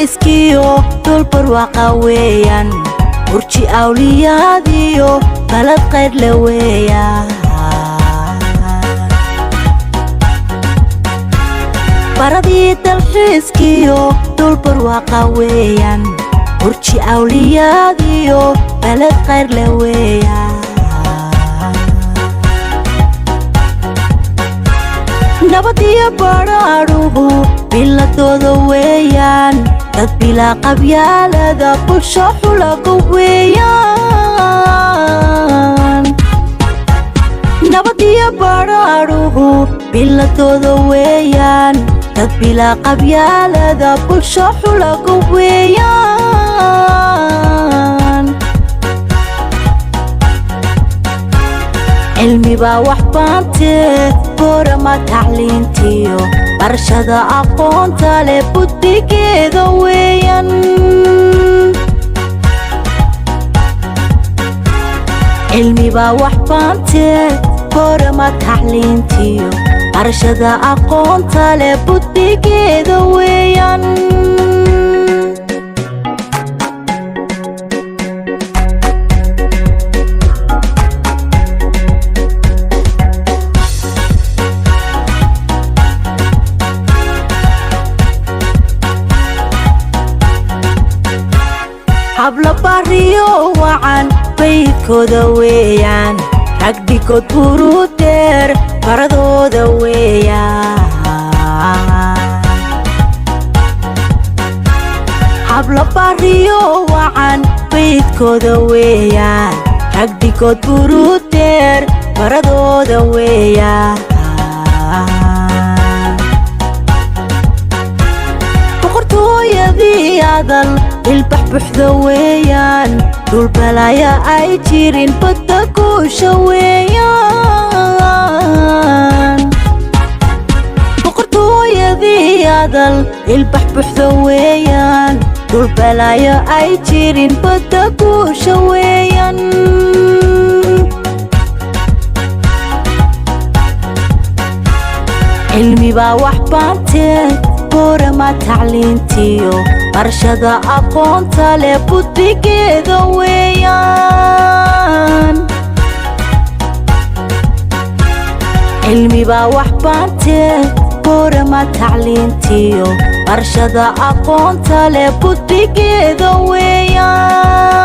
dalxiiskiyo dul barwaaqa weeyaan burji awliyaadiyo balad qayr la weeyaan baradii dalxiiskiyo dul barwaaqa weeyaan burji awliyaadiyo balad qayr la weeyaan nabadiyo badhaaruhu biladooda weeyaan dad bilaa qabyaalada bulsho xulaga weeyaan nabadiyo badhaaruhu biladooda weeyaan dad bilaa qabyaalada bulsho xulaga weeyaan cilmi baa wax baantee boorama tacliintiyo barashada aqoonta leh buddigeeda weeyaan cilmi baa wax baantee boorama tacliintiyo barashada aqoonta leh buddigeeda weeyaan habla bariyo wacan baydkooda weeyaan ragdhigood buruudeer baradooda weeyaan habla bariyo wacan baydkooda weeyaan ragdhigood buruudeer baradooda weeyaan boqortooyadii adal ilbax buuxda weeyaan dul balaya ay jirin badda guusha weeyaan boqortooyadii adal ilbax buuxda weeyaan dul balaya ay jirin badda guusha weeyaan cilmi baa wax baantee boorama tacliintiyo barashada aqoonta leh buddigeeda weeyaan cilmi baa wax baantee boorama tacliintiyo barashada aqoonta leh buddigeeda weeyaan